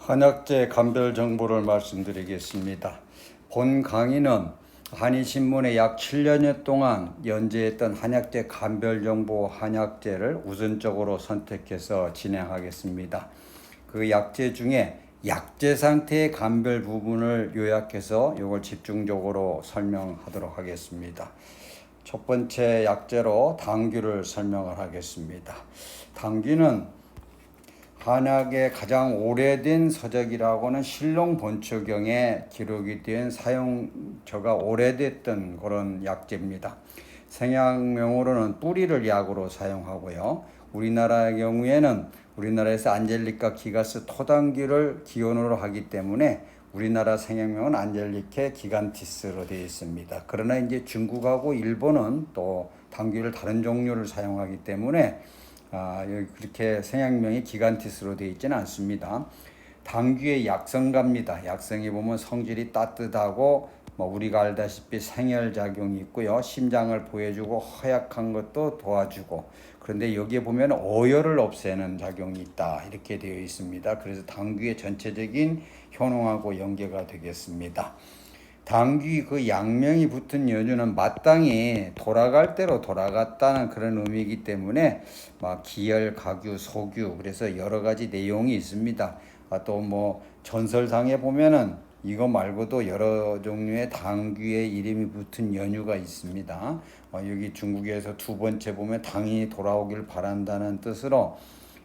한약재 감별 정보를 말씀드리겠습니다. 본 강의는 한의신문에 약 7년여 동안 연재했던 한약재 감별 정보 한약재를 우선적으로 선택해서 진행하겠습니다. 그 약재 중에 약재 상태의 감별 부분을 요약해서 이걸 집중적으로 설명하도록 하겠습니다. 첫 번째 약재로 당귀를 설명을 하겠습니다. 당귀는 한약의 가장 오래된 서적이라고는 신롱본초경에 기록이 된 사용처가 오래됐던 그런 약재입니다. 생약명으로는 뿌리를 약으로 사용하고요. 우리나라의 경우에는 우리나라에서 안젤리카 기가스 토당귀를 기원으로 하기 때문에 우리나라 생약명은 안젤리케 기간티스로 되어 있습니다. 그러나 이제 중국하고 일본은 또 당귀를 다른 종류를 사용하기 때문에 여기 그렇게 생약명이 기간티스로 되어 있지는 않습니다. 당귀의 약성가입니다. 약성에 보면 성질이 따뜻하고 우리가 알다시피 생혈작용이 있고요. 심장을 보여주고 허약한 것도 도와주고, 그런데 여기에 보면 어혈을 없애는 작용이 있다 이렇게 되어 있습니다. 그래서 당귀의 전체적인 효능하고 연계가 되겠습니다. 당귀 그 양명이 붙은 연유는 마땅히 돌아갈 대로 돌아갔다는 그런 의미이기 때문에 기혈, 가규, 소규 그래서 여러 가지 내용이 있습니다. 또 전설상에 보면은 이거 말고도 여러 종류의 당귀의 이름이 붙은 연유가 있습니다. 여기 중국에서 두 번째 보면 당이 돌아오길 바란다는 뜻으로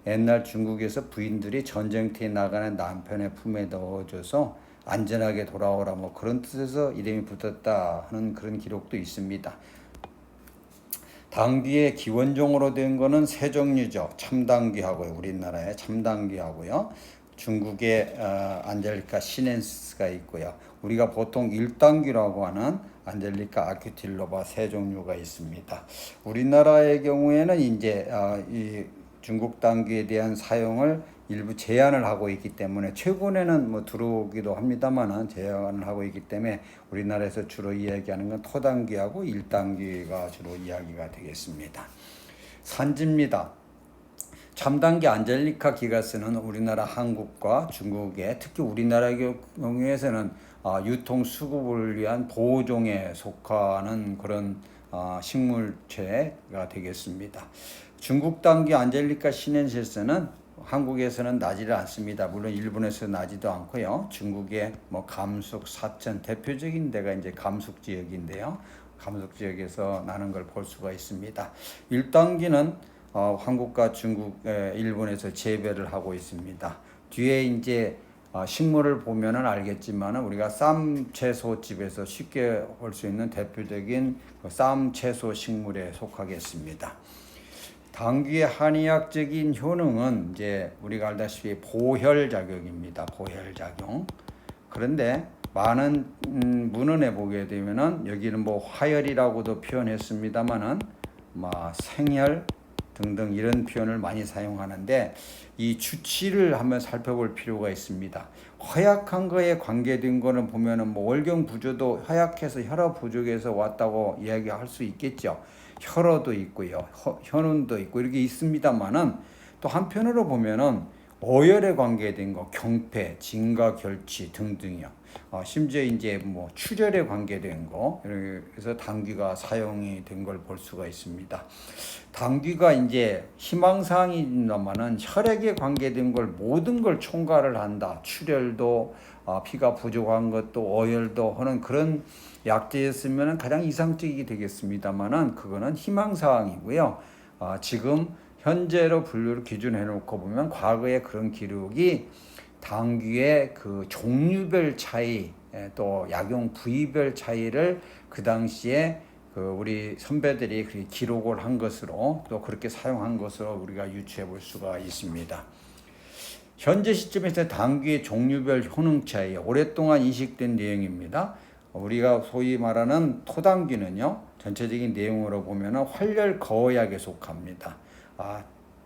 옛날 중국에서 부인들이 전쟁터에 나가는 남편의 품에 넣어줘서 안전하게 돌아오라 그런 뜻에서 이름이 붙었다 하는 그런 기록도 있습니다. 당귀의 기원종으로 된 거는 세 종류죠. 참당귀하고요. 우리나라의 참당귀하고요. 중국의 안젤리카 시넨스가 있고요. 우리가 보통 일당귀라고 하는 안젤리카 아큐틸로바 세 종류가 있습니다. 우리나라의 경우에는 이제 이 중국 당귀에 대한 사용을 일부 제한을 하고 있기 때문에 최근에는 들어오기도 합니다만은 제한을 하고 있기 때문에 우리나라에서 주로 이야기하는 건 토당귀하고 일당귀가 주로 이야기가 되겠습니다. 산지입니다. 참당귀 안젤리카 기가스는 우리나라 한국과 중국에 특히 우리나라 경우에서는 유통 수급을 위한 보호종에 속하는 그런 식물체가 되겠습니다. 중국 당귀 안젤리카 시넨시스는 한국에서는 나지를 않습니다. 물론 일본에서 나지도 않고요. 중국의 감숙, 사천 대표적인 데가 이제 감숙 지역인데요. 감숙 지역에서 나는 걸 볼 수가 있습니다. 일당귀는 한국과 중국, 일본에서 재배를 하고 있습니다. 뒤에 이제 식물을 보면은 알겠지만은 우리가 쌈 채소집에서 쉽게 볼 수 있는 대표적인 쌈 채소 식물에 속하겠습니다. 당귀의 한의학적인 효능은 이제 우리가 알다시피 보혈작용입니다. 보혈작용. 그런데 많은 문헌에 보게 되면은 여기는 화혈이라고도 표현했습니다만은 생혈 등등 이런 표현을 많이 사용하는데 이 주치를 한번 살펴볼 필요가 있습니다. 허약한 거에 관계된 거는 보면은 월경 부조도 허약해서 혈압 부족에서 왔다고 이야기할 수 있겠죠. 혈어도 있고요, 현운도 있고 이렇게 있습니다만은 또 한편으로 보면은 어혈에 관계된 거, 경패, 진가, 결치 등등이요. 심지어 이제 출혈에 관계된 거, 그래서 당귀가 사용이 된 걸 볼 수가 있습니다. 당귀가 이제 희망사항이 있나마는 혈액에 관계된 걸 모든 걸 총괄을 한다. 출혈도 피가 부족한 것도 어혈도 하는 그런 약재였으면 가장 이상적이게 되겠습니다만은 그거는 희망사항이고요. 지금 현재로 분류를 기준해 놓고 보면 과거에 그런 기록이 당귀의 그 종류별 차이 또 약용 부위별 차이를 그 당시에 우리 선배들이 기록을 한 것으로 또 그렇게 사용한 것으로 우리가 유추해 볼 수가 있습니다. 현재 시점에서 당귀의 종류별 효능 차이 오랫동안 인식된 내용입니다. 우리가 소위 말하는 토당귀는요, 전체적인 내용으로 보면 활혈 거약에 속합니다.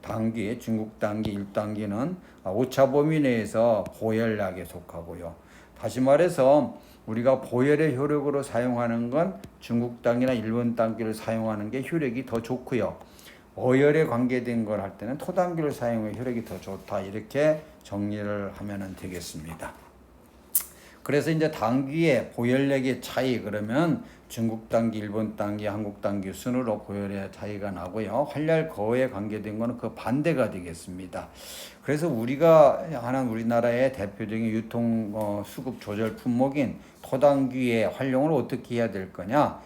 당귀, 중국 당귀, 일당귀는 오차 범위 내에서 보혈약에 속하고요. 다시 말해서 우리가 보혈의 효력으로 사용하는 건 중국 당귀나 일본 당귀를 사용하는 게 효력이 더 좋고요. 어열에 관계된 걸 할 때는 토당귀를 사용해 혈액이 더 좋다. 이렇게 정리를 하면 되겠습니다. 그래서 이제 당귀의 보혈력의 차이 그러면 중국 당귀, 일본 당귀, 한국 당귀 순으로 보혈의 차이가 나고요. 활혈 거에 관계된 거는 그 반대가 되겠습니다. 그래서 우리가 하는 우리나라의 대표적인 유통 수급 조절 품목인 토당귀의 활용을 어떻게 해야 될 거냐?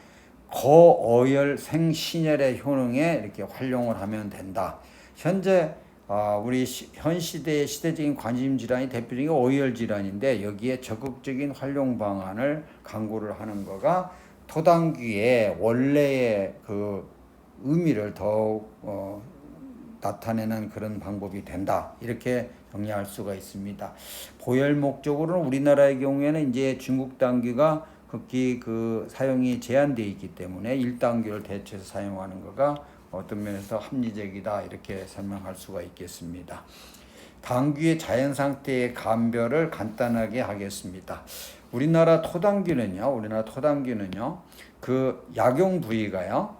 거어혈 생신혈의 효능에 이렇게 활용을 하면 된다. 현재 우리 현 시대의 시대적인 관심 질환이 대표적인 어혈 질환인데 여기에 적극적인 활용 방안을 강구를 하는 거가 토당귀의 원래의 그 의미를 더욱 나타내는 그런 방법이 된다. 이렇게 정리할 수가 있습니다. 보혈 목적으로는 우리나라의 경우에는 이제 중국 당귀가 극히 그 사용이 제한되어 있기 때문에 1단계를 대체해서 사용하는 거가 어떤 면에서 합리적이다 이렇게 설명할 수가 있겠습니다. 당귀의 자연 상태의 감별을 간단하게 하겠습니다. 우리나라 토당귀는요, 그 약용 부위가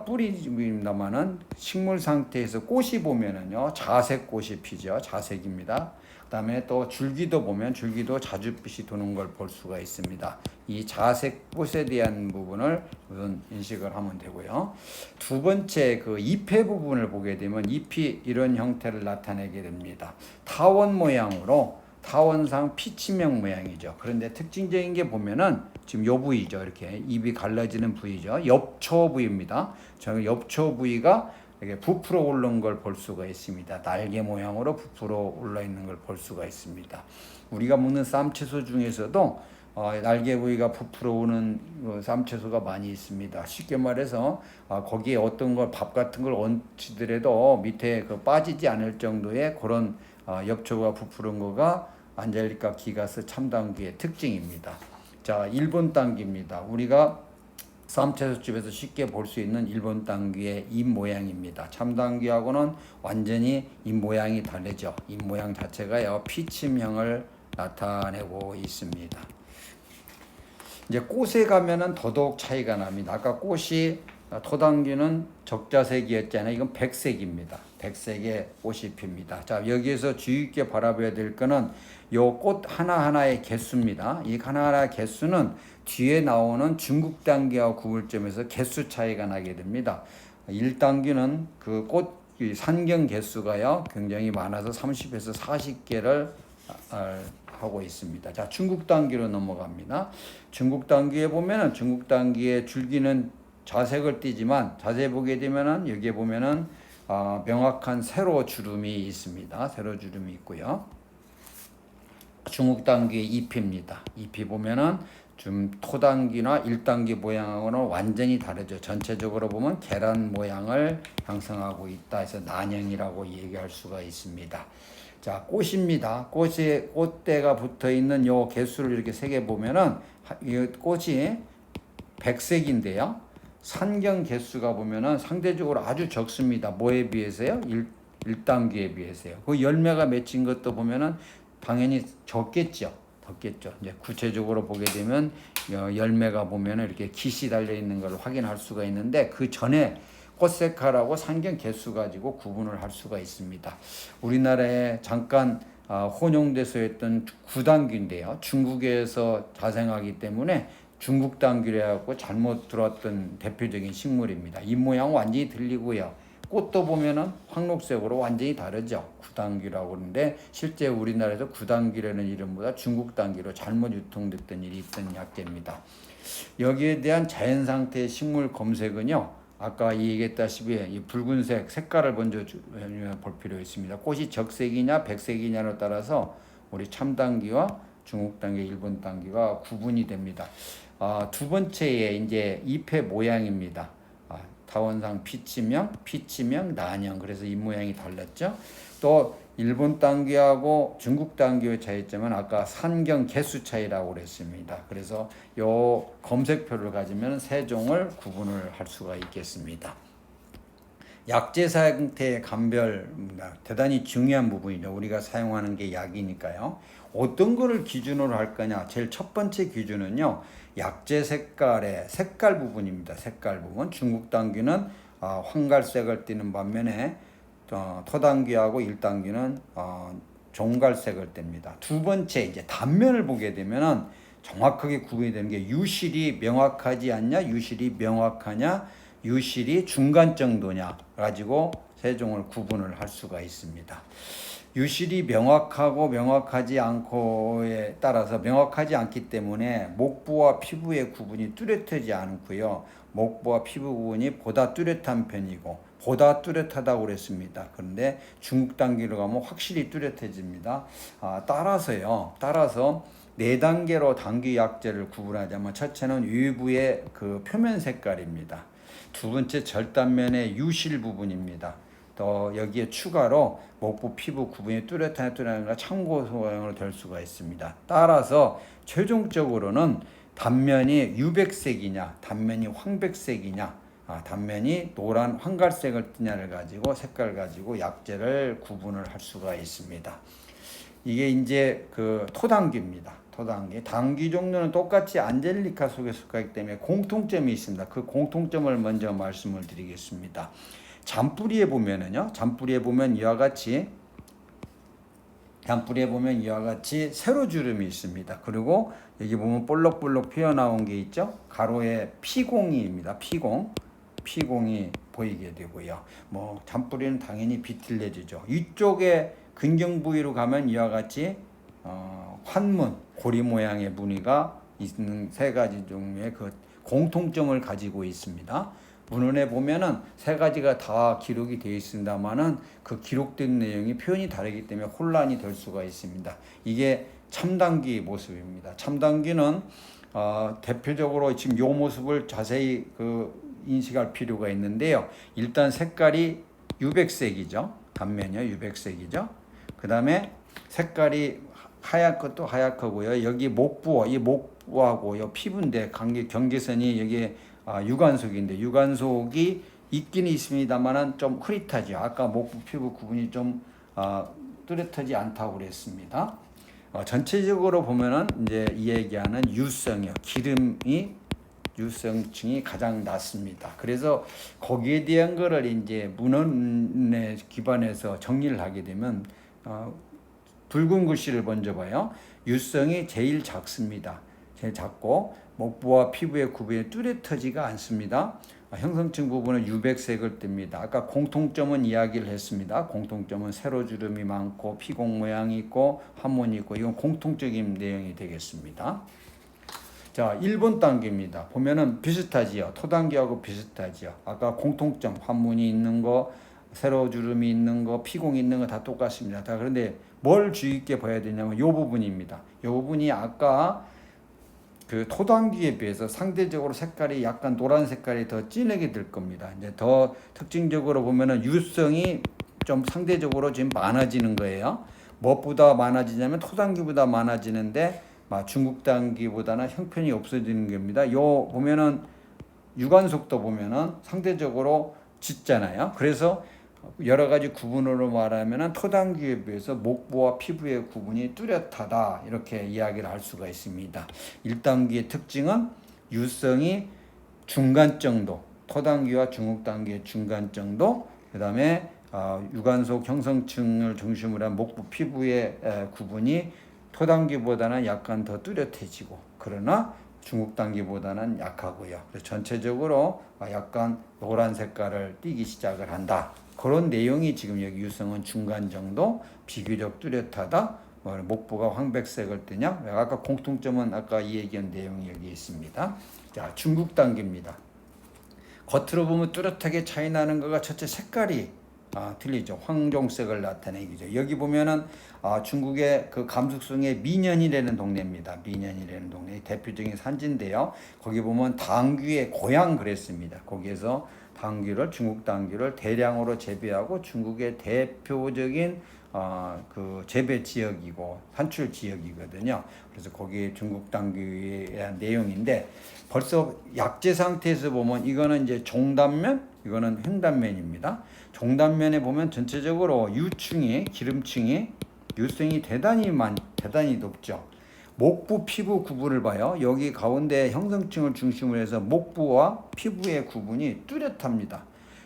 뿌리입니다만은 식물 상태에서 꽃이 보면은요, 자색 꽃이 피죠. 자색입니다. 그다음에 또 줄기도 보면 줄기도 자줏빛이 도는 걸 볼 수가 있습니다. 이 자색 꽃에 대한 부분을 우선 인식을 하면 되고요. 두 번째 그 잎의 부분을 보게 되면 잎이 이런 형태를 나타내게 됩니다. 타원 모양으로 타원상 피치명 모양이죠. 그런데 특징적인 게 보면은 지금 요 부위죠. 이렇게 잎이 갈라지는 부위죠. 엽초 부위입니다. 저 엽초 부위가 이렇게 부풀어 오른 걸 볼 수가 있습니다. 날개 모양으로 부풀어 올라 있는 걸 볼 수가 있습니다. 우리가 먹는 쌈채소 중에서도 날개 부위가 부풀어 오는 쌈채소가 많이 있습니다. 쉽게 말해서 거기에 어떤 걸 밥 같은 걸 얹히더라도 밑에 그 빠지지 않을 정도의 그런 엽초가 부풀은 거가 안젤리카 기가스 참당귀의 특징입니다. 자, 일본 당귀입니다. 우리가 쌈채소집에서 쉽게 볼 수 있는 일본 당귀의 잎 모양입니다. 참당귀하고는 완전히 잎 모양이 다르죠. 잎 모양 자체가요, 피침형을 나타내고 있습니다. 이제 꽃에 가면은 더더욱 차이가 납니다. 아까 꽃이 토당귀는 적자색이었잖아요. 이건 백색입니다. 백색의 꽃이 핍니다. 자, 여기에서 주의 깊게 바라봐야 될 거는 요 꽃 하나하나의 개수입니다. 이 하나하나의 개수는 뒤에 나오는 중국 당귀와 구분점에서 개수 차이가 나게 됩니다. 1단귀는 그 꽃 산경 개수가요, 굉장히 많아서 30에서 40개를 하고 있습니다. 자, 중국 당귀로 넘어갑니다. 중국 당귀에 보면은 중국 당귀의 줄기는 자색을 띠지만 자세히 보게 되면은 여기에 보면은 명확한 세로 주름이 있습니다. 세로 주름이 있고요. 중국 당귀의 잎입니다. 잎이 보면은 좀 토당귀나 1단귀 모양하고는 완전히 다르죠. 전체적으로 보면 계란 모양을 형성하고 있다 해서 난형이라고 얘기할 수가 있습니다. 자, 꽃입니다. 꽃대가 붙어 있는 요 개수를 이렇게 세개 보면은 이 꽃이 백색인데요. 산경 개수가 보면은 상대적으로 아주 적습니다. 뭐에 비해서요? 1단귀에 비해서요. 그 열매가 맺힌 것도 보면은 당연히 적겠죠. 이제 구체적으로 보게 되면 열매가 보면은 이렇게 깃이 달려 있는 걸 확인할 수가 있는데 그 전에 꽃색깔하고 산경 개수 가지고 구분을 할 수가 있습니다. 우리나라에 잠깐 혼용돼서 했던 구당귀인데요. 중국에서 자생하기 때문에 중국 당귀라고 잘못 들었던 대표적인 식물입니다. 잎 모양 완전히 들리고요. 꽃도 보면은 황록색으로 완전히 다르죠. 구당귀라고 그러는데 실제 우리나라에서 구당귀라는 이름보다 중국 당귀로 잘못 유통됐던 일이 있던 약재입니다. 여기에 대한 자연 상태의 식물 검색은요, 아까 얘기했다시피 이 붉은색 색깔을 먼저 볼 필요 있습니다. 꽃이 적색이냐 백색이냐에 따라서 우리 참당귀와 중국 당귀, 일본 당귀가 구분이 됩니다. 두 번째에 이제 잎의 모양입니다. 타원상 피치명, 난형. 그래서 잎 모양이 달랐죠. 또 일본 당귀하고 중국 당귀의 차이점은 아까 산경 개수 차이라고 그랬습니다. 그래서 요 검색표를 가지면 세 종을 구분을 할 수가 있겠습니다. 약재 상태의 감별 대단히 중요한 부분이죠. 우리가 사용하는 게 약이니까요. 어떤 거를 기준으로 할 거냐? 제일 첫 번째 기준은요, 약재 색깔의 색깔 부분입니다. 색깔 부분. 중국 당귀는 황갈색을 띠는 반면에 토당귀하고 일당귀는 종갈색을 띱니다. 두 번째 이제 단면을 보게 되면은 정확하게 구분이 되는 게 유실이 명확하지 않냐, 유실이 명확하냐, 유실이 중간 정도냐 가지고 세종을 구분을 할 수가 있습니다. 유실이 명확하고 명확하지 않고에 따라서 명확하지 않기 때문에 목부와 피부의 구분이 뚜렷하지 않고요. 목부와 피부 구분이 보다 뚜렷한 편이고 보다 뚜렷하다고 그랬습니다. 그런데 중국 단계로 가면 확실히 뚜렷해집니다. 따라서 네 단계로 단기 약재를 구분하자면 첫째는 외부의 그 표면 색깔입니다. 두 번째 절단면의 유실 부분입니다. 또 여기에 추가로 목부 피부 구분이 뚜렷하냐 참고 소형으로 될 수가 있습니다. 따라서 최종적으로는 단면이 유백색이냐 단면이 황백색이냐 단면이 노란 황갈색을 띠냐를 가지고 색깔 가지고 약재를 구분을 할 수가 있습니다. 이게 이제 그 토당귀입니다. 토당귀. 당귀 종류는 똑같이 안젤리카 속에 속하기 때문에 공통점이 있습니다. 그 공통점을 먼저 말씀을 드리겠습니다. 잔뿌리에 보면은요. 잔뿌리에 보면 이와 같이 세로주름이 있습니다. 그리고 여기 보면 볼록볼록 피어나온 게 있죠. 가로에 피공이입니다. 피공이 보이게 되고요. 뭐 잔뿌리는 당연히 비틀려지죠. 이쪽에 근경 부위로 가면 이와 같이 환문, 고리 모양의 무늬가 있는 세 가지 종류의 그 공통점을 가지고 있습니다. 문헌에 보면은 세 가지가 다 기록이 되어 있습니다만은 그 기록된 내용이 표현이 다르기 때문에 혼란이 될 수가 있습니다. 이게 참당귀 모습입니다. 참당귀는 대표적으로 지금 이 모습을 자세히 인식할 필요가 있는데요. 일단 색깔이 유백색이죠. 단면이요, 유백색이죠. 그 다음에 색깔이 하얗 것도 하얗고요. 여기 목부하고 이 피부인데 경계선이 여기 유관속인데 유관속이 있긴 있습니다만은 좀 흐릿하죠. 아까 목부 피부 구분이 좀 뚜렷하지 않다고 그랬습니다. 전체적으로 보면은 이제 이 얘기하는 유성이요. 유성층이 가장 낮습니다. 그래서 거기에 대한 거를 이제 문헌에 기반해서 정리를 하게 되면 붉은 글씨를 먼저 봐요. 유성이 제일 작습니다. 제일 작고 목부와 피부의 구분이 뚜렷하지가 않습니다. 형성층 부분은 유백색을 띱니다. 아까 공통점은 이야기를 했습니다. 공통점은 세로주름이 많고 피공 모양이 있고 한문이 있고 이건 공통적인 내용이 되겠습니다. 자, 1번 단계입니다. 보면은 비슷하지요. 토단계하고 비슷하지요. 아까 공통점, 한문이 있는 거, 세로주름이 있는 거, 피공이 있는 거 다 똑같습니다. 다 그런데 뭘 주의 있게 봐야 되냐면 이 부분입니다. 이 부분이 아까 그 토당귀에 비해서 상대적으로 색깔이 약간 노란 색깔이 더 진하게 될 겁니다. 이제 더 특징적으로 보면은 유성이 좀 상대적으로 지금 많아지는 거예요. 무엇보다 많아지냐면 토당귀보다 많아지는데 중국 당귀보다는 형편이 없어지는 겁니다. 요 보면은 유관속도 보면은 상대적으로 짙잖아요. 그래서 여러 가지 구분으로 말하면은 토당귀에 비해서 목부와 피부의 구분이 뚜렷하다 이렇게 이야기를 할 수가 있습니다. 1단귀의 특징은 유성이 중간 정도, 토당귀와 중국 당귀의 중간 정도, 그 다음에 유관속 형성층을 중심으로 한 목부 피부의 구분이 토당귀보다는 약간 더 뚜렷해지고 그러나 중국 당귀보다는 약하고요. 그래서 전체적으로 약간 노란 색깔을 띠기 시작을 한다. 그런 내용이 지금 여기 유성은 중간 정도, 비교적 뚜렷하다. 목부가 황백색을 띠냐? 아까 공통점은 아까 이 얘기한 내용이 여기 있습니다. 자, 중국 당귀입니다. 겉으로 보면 뚜렷하게 차이 나는 거가 첫째 색깔이 틀리죠. 황종색을 나타내기죠. 여기 보면은 중국의 그 감숙성의 미년이라는 동네입니다. 미년이라는 동네 대표적인 산지인데요. 거기 보면 당귀의 고향 그랬습니다. 거기에서 중국 당귀를 대량으로 재배하고 중국의 대표적인 그 재배 지역이고 산출 지역이거든요. 그래서 거기 중국 당귀에 대한 내용인데 벌써 약재 상태에서 보면 이거는 이제 종단면, 이거는 횡단면입니다. 종단면에 보면 전체적으로 기름층이 유성이 대단히 높죠. 목부 피부 구분을 봐요. 여기 가운데 형성층을 중심으로 해서 목부와 피부의 구분이 뚜렷합니다.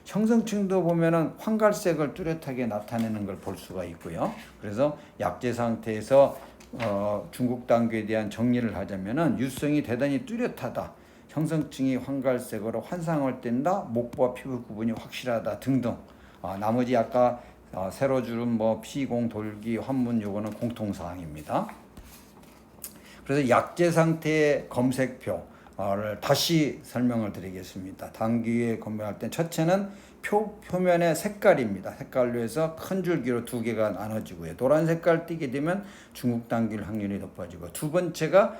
형성층도 보면은 황갈색을 뚜렷하게 나타내는 걸 볼 수가 있고요. 그래서 약재 상태에서 중국 당귀에 대한 정리를 하자면은 유성이 대단히 뚜렷하다. 형성층이 황갈색으로 환상을 띈다. 목과 피부 구분이 확실하다 등등. 나머지 아까 세로주름, 뭐 피공, 돌기, 환문 요거는 공통 사항입니다. 그래서 약재 상태의 검색표를 다시 설명을 드리겠습니다. 당귀에 검색할 때 첫째는 표면의 색깔입니다. 색깔로 해서 큰 줄기로 두 개가 나눠지고요. 노란 색깔 띄게 되면 중국 당귀일 확률이 높아지고, 두 번째가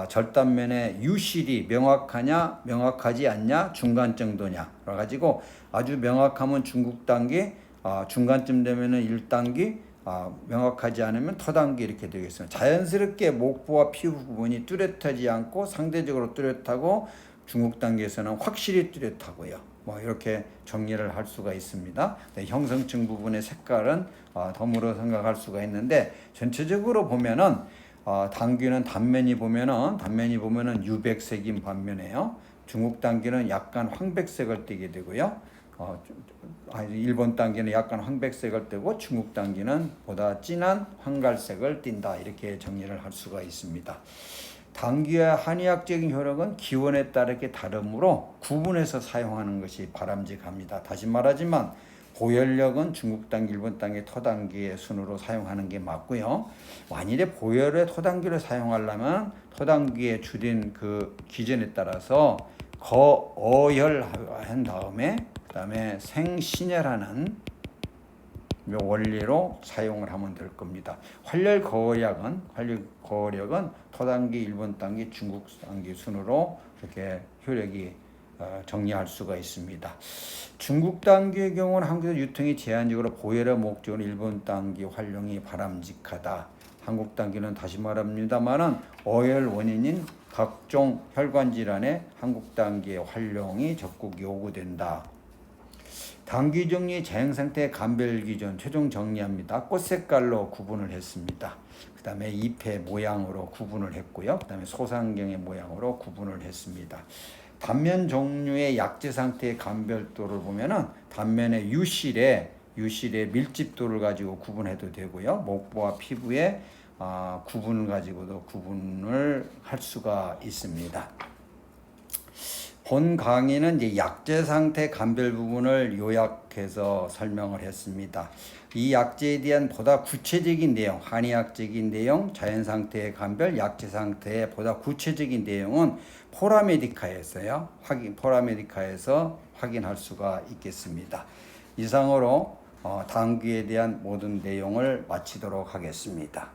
절단면의 유실이 명확하냐 명확하지 않냐 중간 정도냐 그래가지고 아주 명확하면 중국 당귀, 중간쯤 되면은 1단귀, 명확하지 않으면 토단귀 이렇게 되겠습니다. 자연스럽게 목부와 피부 부분이 뚜렷하지 않고 상대적으로 뚜렷하고 중국 단계에서는 확실히 뚜렷하고요. 뭐 이렇게 정리를 할 수가 있습니다. 네, 형성층 부분의 색깔은 덤으로 생각할 수가 있는데, 전체적으로 보면은 당귀는 단면이 보면은 유백색인 반면에요. 중국 당귀는 약간 황백색을 띠게 되고요. 일본 당귀는 약간 황백색을 띠고 중국 당귀는 보다 진한 황갈색을 띈다. 이렇게 정리를 할 수가 있습니다. 당귀의 한의학적인 효력은 기원에 따르게 다르므로 구분해서 사용하는 것이 바람직합니다. 다시 말하지만 보혈력은 중국 당귀, 일본 당귀, 토당귀의 순으로 사용하는 게 맞고요. 만일에 보혈에 토당귀를 사용하려면 토당귀의 주된 그 기전에 따라서 거어혈한 다음에 그다음에 생신혈하는 원리로 사용을 하면 될 겁니다. 활혈거혈력은 토당귀, 일본 당귀, 중국 당귀 순으로 이렇게 효력이 정리할 수가 있습니다. 중국 당귀의 경우는 한국에서 유통이 제한적으로 보혈의 목적으로 일본 당귀 활용이 바람직하다. 한국 당귀는 다시 말합니다만은 어혈 원인인 각종 혈관 질환에 한국 당귀의 활용이 적극 요구된다. 당귀 종류의 자연 상태의 감별 기준 최종 정리합니다. 꽃 색깔로 구분을 했습니다. 그 다음에 잎의 모양으로 구분을 했고요. 그 다음에 소상경의 모양으로 구분을 했습니다. 단면 종류의 약재 상태의 감별도를 보면은 단면의 유실의 밀집도를 가지고 구분해도 되고요. 목부와 피부의 구분을 가지고도 구분을 할 수가 있습니다. 본 강의는 이제 약재 상태 감별 부분을 요약해서 설명을 했습니다. 이 약재에 대한 보다 구체적인 내용, 한의학적인 내용, 자연 상태의 감별, 약재 상태의 보다 구체적인 내용은 포라메디카에서요. 포라메디카에서 확인할 수가 있겠습니다. 이상으로 당귀에 대한 모든 내용을 마치도록 하겠습니다.